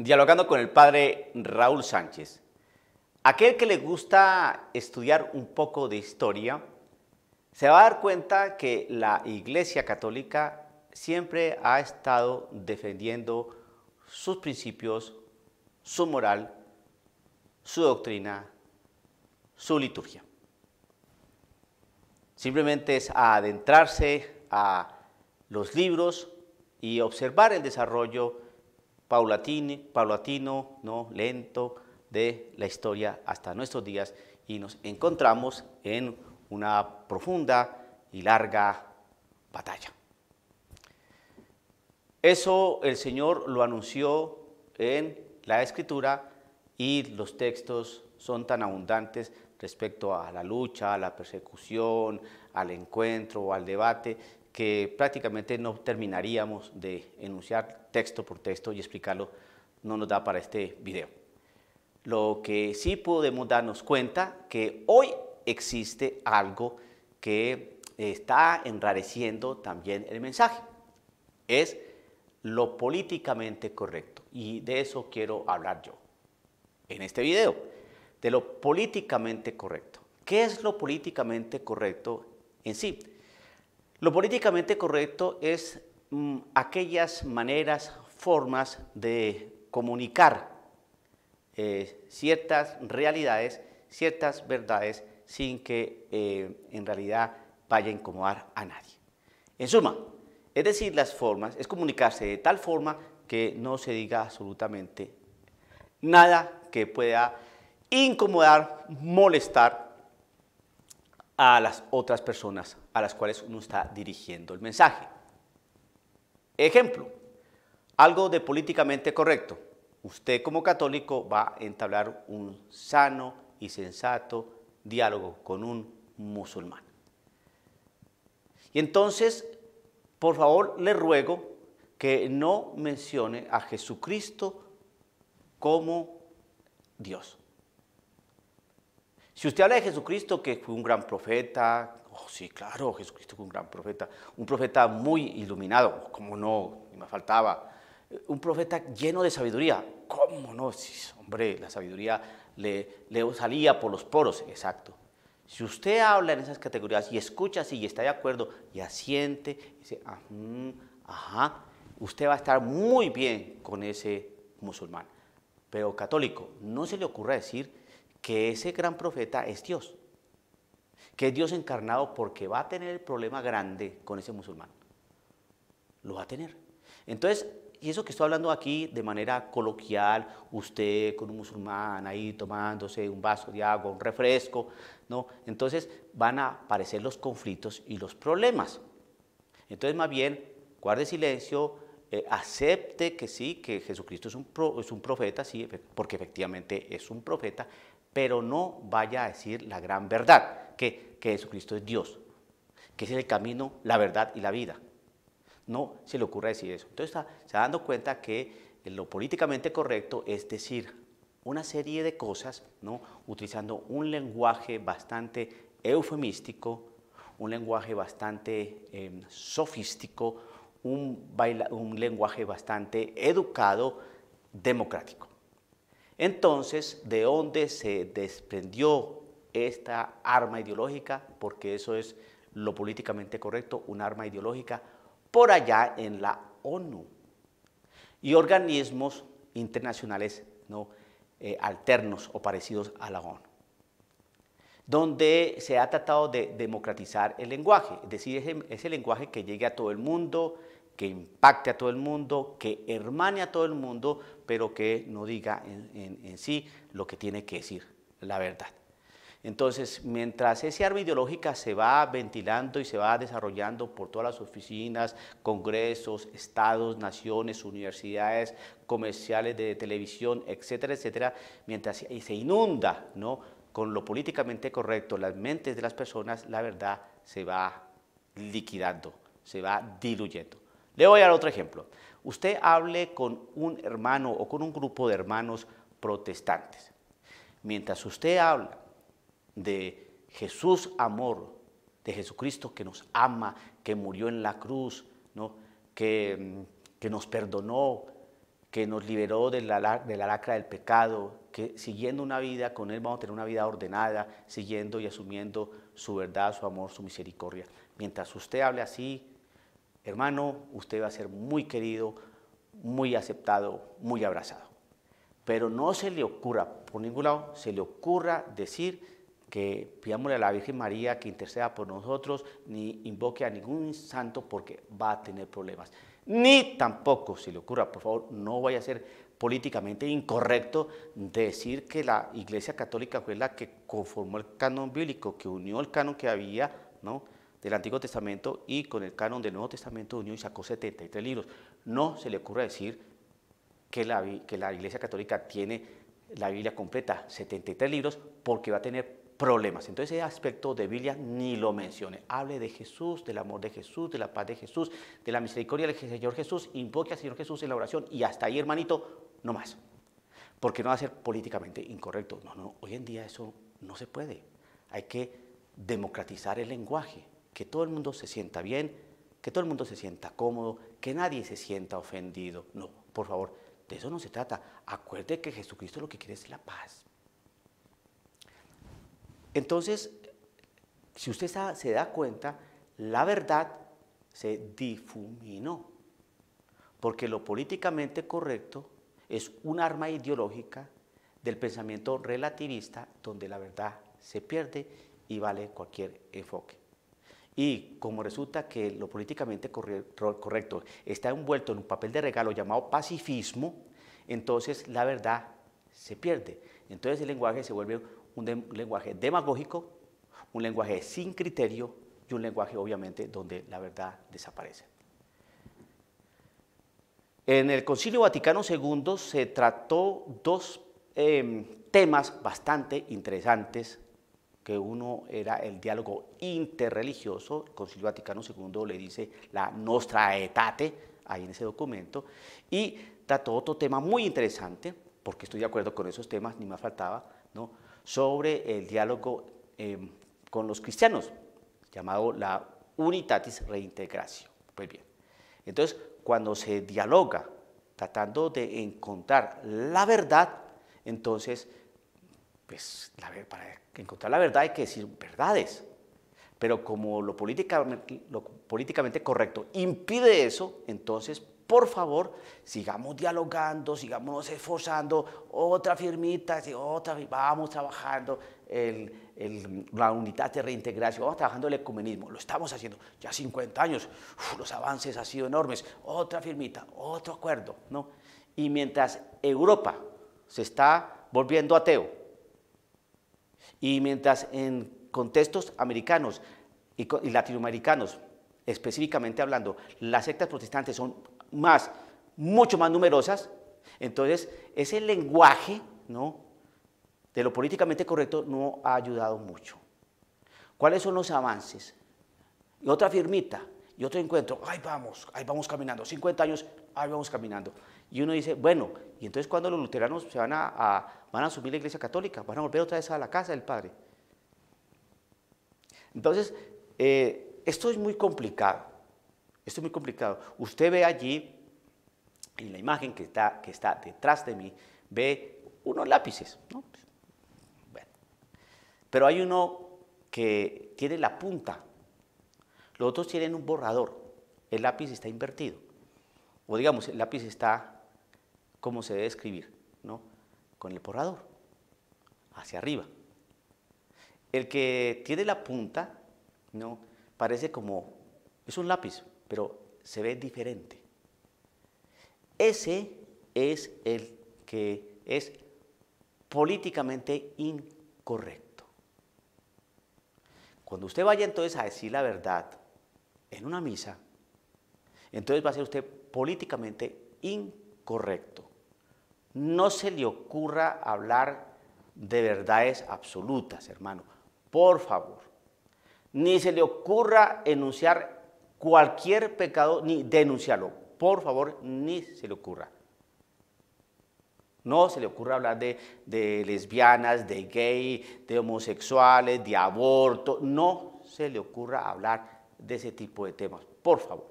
Dialogando con el padre Raúl Sánchez. Aquel que le gusta estudiar un poco de historia, se va a dar cuenta que la Iglesia Católica siempre ha estado defendiendo sus principios, su moral, su doctrina, su liturgia. Simplemente es adentrarse a los libros y observar el desarrollo paulatino, ¿no? Lento, de la historia hasta nuestros días, y nos encontramos en una profunda y larga batalla. Eso el Señor lo anunció en la Escritura, y los textos son tan abundantes respecto a la lucha, a la persecución, al encuentro o al debate, que prácticamente no terminaríamos de enunciar texto por texto y explicarlo, no nos da para este video. Lo que sí podemos darnos cuenta que hoy existe algo que está enrareciendo también el mensaje, es lo políticamente correcto, y de eso quiero hablar yo en este video, de lo políticamente correcto. ¿Qué es lo políticamente correcto en sí? Lo políticamente correcto es aquellas maneras, formas de comunicar ciertas realidades, ciertas verdades, sin que en realidad vaya a incomodar a nadie. En suma, es decir, las formas, es comunicarse de tal forma que no se diga absolutamente nada que pueda incomodar, molestar a las otras personas a las cuales uno está dirigiendo el mensaje. Ejemplo, algo de políticamente correcto. Usted como católico va a entablar un sano y sensato diálogo con un musulmán. Y entonces, por favor, le ruego que no mencione a Jesucristo como Dios. Si usted habla de Jesucristo, que fue un gran profeta, oh sí, claro, Jesucristo fue un profeta muy iluminado, cómo no, me faltaba, un profeta lleno de sabiduría, cómo no, sí, hombre, la sabiduría le salía por los poros, exacto. Si usted habla en esas categorías y escucha así y está de acuerdo y asiente, y dice, ajá, usted va a estar muy bien con ese musulmán. Pero católico, no se le ocurra decir que ese gran profeta es Dios, que es Dios encarnado, porque va a tener el problema grande con ese musulmán. Lo va a tener. Entonces, y eso que estoy hablando aquí de manera coloquial, usted con un musulmán ahí tomándose un vaso de agua, un refresco, ¿no? Entonces van a aparecer los conflictos y los problemas. Entonces, más bien, guarde silencio, acepte que sí, que Jesucristo es un profeta, sí, porque efectivamente es un profeta, pero no vaya a decir la gran verdad, que Jesucristo es Dios, que es el camino, la verdad y la vida. No se le ocurra decir eso. Entonces se está dando cuenta que lo políticamente correcto es decir una serie de cosas, ¿no? Utilizando un lenguaje bastante eufemístico, un lenguaje bastante sofístico, un lenguaje bastante educado, democrático. Entonces, ¿de dónde se desprendió esta arma ideológica? Porque eso es lo políticamente correcto, un arma ideológica, por allá en la ONU y organismos internacionales, ¿no? Alternos o parecidos a la ONU, donde se ha tratado de democratizar el lenguaje, es decir, ese lenguaje que llegue a todo el mundo, que impacte a todo el mundo, que hermane a todo el mundo, pero que no diga en sí lo que tiene que decir, la verdad. Entonces, mientras ese arma ideológica se va ventilando y se va desarrollando por todas las oficinas, congresos, estados, naciones, universidades, comerciales de televisión, etcétera, etcétera, mientras se inunda, ¿no?, con lo políticamente correcto las mentes de las personas, la verdad se va liquidando, se va diluyendo. Le voy a dar otro ejemplo. Usted hable con un hermano o con un grupo de hermanos protestantes. Mientras usted habla de Jesús amor, de Jesucristo que nos ama, que murió en la cruz, ¿no?, que nos perdonó, que nos liberó de la lacra del pecado, que siguiendo una vida con Él vamos a tener una vida ordenada, siguiendo y asumiendo su verdad, su amor, su misericordia. Mientras usted hable así, hermano, usted va a ser muy querido, muy aceptado, muy abrazado. Pero no se le ocurra, por ningún lado, se le ocurra decir que pidámosle a la Virgen María que interceda por nosotros, ni invoque a ningún santo porque va a tener problemas. Ni tampoco se le ocurra, por favor, no vaya a ser políticamente incorrecto decir que la Iglesia Católica fue la que conformó el canon bíblico, que unió el canon que había, ¿no?, del Antiguo Testamento y con el canon del Nuevo Testamento unió y sacó 73 libros. No se le ocurra decir que la Iglesia Católica tiene la Biblia completa, 73 libros, porque va a tener problemas. Entonces ese aspecto de Biblia ni lo mencione. Hable de Jesús, del amor de Jesús, de la paz de Jesús, de la misericordia del Señor Jesús, invoque al Señor Jesús en la oración y hasta ahí, hermanito, no más. Porque no va a ser políticamente incorrecto. No, hoy en día eso no se puede. Hay que democratizar el lenguaje, que todo el mundo se sienta bien, que todo el mundo se sienta cómodo, que nadie se sienta ofendido. No, por favor, de eso no se trata. Acuerde que Jesucristo lo que quiere es la paz. Entonces, si usted se da cuenta, la verdad se difuminó, porque lo políticamente correcto es un arma ideológica del pensamiento relativista donde la verdad se pierde y vale cualquier enfoque. Y como resulta que lo políticamente correcto está envuelto en un papel de regalo llamado pacifismo, entonces la verdad se pierde. Entonces el lenguaje se vuelve un lenguaje demagógico, un lenguaje sin criterio y un lenguaje obviamente donde la verdad desaparece. En el Concilio Vaticano II se trató dos temas bastante interesantes, que uno era el diálogo interreligioso. El Concilio Vaticano II le dice la Nostra Aetate, ahí en ese documento, y trató otro tema muy interesante, porque estoy de acuerdo con esos temas, ni más faltaba, ¿no?, sobre el diálogo con los cristianos, llamado la Unitatis Reintegratio. Pues bien, entonces cuando se dialoga tratando de encontrar la verdad, entonces, pues para encontrar la verdad hay que decir verdades, pero como lo políticamente correcto impide eso, entonces, por favor, sigamos dialogando, sigamos esforzando, otra firmita, otra, vamos trabajando la unidad de reintegración, vamos trabajando el ecumenismo, lo estamos haciendo ya 50 años, los avances han sido enormes, otra firmita, otro acuerdo, ¿no? Y mientras Europa se está volviendo ateo, y mientras en contextos americanos y latinoamericanos, específicamente hablando, las sectas protestantes son mucho más numerosas, entonces ese lenguaje, ¿no?, de lo políticamente correcto no ha ayudado mucho. ¿Cuáles son los avances? Y otra firmita, y otro encuentro, ahí vamos caminando, 50 años, ahí vamos caminando. Y uno dice, bueno, y entonces cuando los luteranos se van a asumir la Iglesia Católica, van a volver otra vez a la casa del Padre. Entonces, esto es muy complicado. Esto es muy complicado. Usted ve allí, en la imagen que está detrás de mí, ve unos lápices, ¿no? Bueno, pero hay uno que tiene la punta, los otros tienen un borrador, el lápiz está invertido, o digamos, el lápiz está como se debe escribir, ¿no?, con el borrador, hacia arriba. El que tiene la punta, ¿no?, parece como, es un lápiz, pero se ve diferente. Ese es el que es políticamente incorrecto. Cuando usted vaya entonces a decir la verdad en una misa, entonces va a ser usted políticamente incorrecto. No se le ocurra hablar de verdades absolutas, hermano, por favor. Ni se le ocurra enunciar cualquier pecado ni denunciarlo, por favor, ni se le ocurra. No se le ocurra hablar de lesbianas, de gay, de homosexuales, de aborto, no se le ocurra hablar de ese tipo de temas, por favor.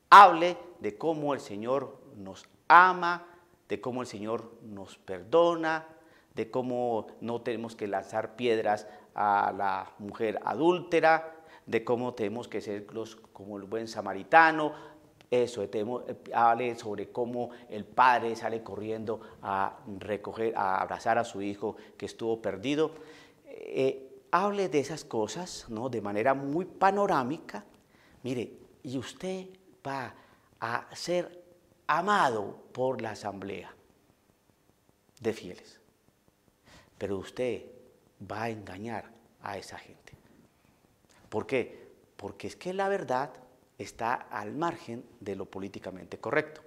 Hable de cómo el Señor nos ama, de cómo el Señor nos perdona, de cómo no tenemos que lanzar piedras a la mujer adúltera, de cómo tenemos que ser como el buen samaritano. Eso, hable sobre cómo el padre sale corriendo a recoger, a abrazar a su hijo que estuvo perdido. Hable de esas cosas, ¿no?, de manera muy panorámica. Mire, y usted va a ser amado por la asamblea de fieles. Pero usted va a engañar a esa gente. ¿Por qué? Porque es que la verdad está al margen de lo políticamente correcto.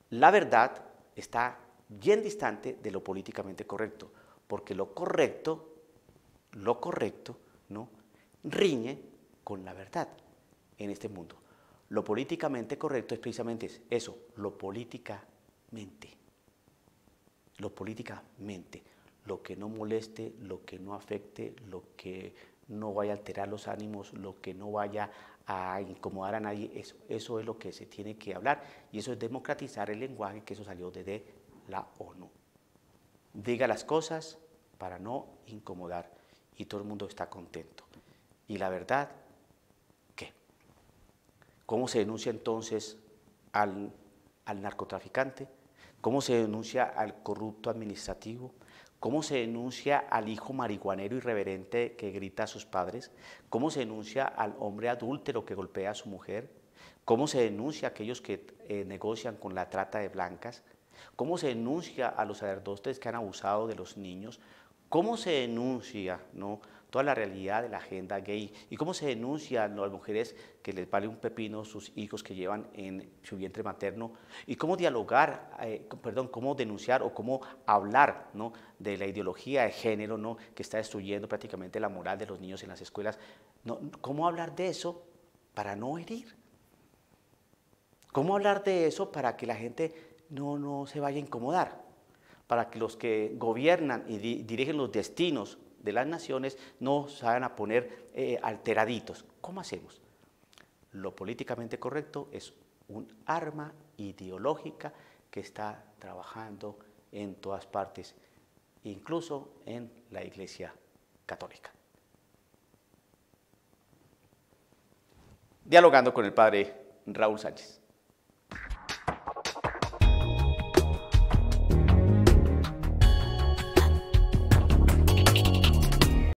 La verdad está bien distante de lo políticamente correcto, porque lo correcto, ¿no?, riñe con la verdad en este mundo. Lo políticamente correcto es precisamente eso, lo políticamente. Lo políticamente, lo que no moleste, lo que no afecte, lo que no vaya a alterar los ánimos, lo que no vaya a incomodar a nadie, eso es lo que se tiene que hablar, y eso es democratizar el lenguaje, que eso salió desde la ONU. Diga las cosas para no incomodar, y todo el mundo está contento. Y la verdad, ¿qué? ¿Cómo se denuncia entonces al narcotraficante? ¿Cómo se denuncia al corrupto administrativo? ¿Cómo se denuncia al hijo marihuanero irreverente que grita a sus padres? ¿Cómo se denuncia al hombre adúltero que golpea a su mujer? ¿Cómo se denuncia a aquellos que negocian con la trata de blancas? ¿Cómo se denuncia a los sacerdotes que han abusado de los niños? ¿Cómo se denuncia, ¿no?, toda la realidad de la agenda gay? ¿Y cómo se denuncia a las mujeres que les vale un pepino sus hijos que llevan en su vientre materno? ¿Y cómo dialogar, cómo denunciar o cómo hablar, ¿no?, de la ideología de género, ¿no?, que está destruyendo prácticamente la moral de los niños en las escuelas? ¿No? ¿Cómo hablar de eso para no herir? ¿Cómo hablar de eso para que la gente no se vaya a incomodar? Para que los que gobiernan y dirigen los destinos de las naciones no se vayan a poner alteraditos. ¿Cómo hacemos? Lo políticamente correcto es un arma ideológica que está trabajando en todas partes, incluso en la Iglesia Católica. Dialogando con el padre Raúl Sánchez.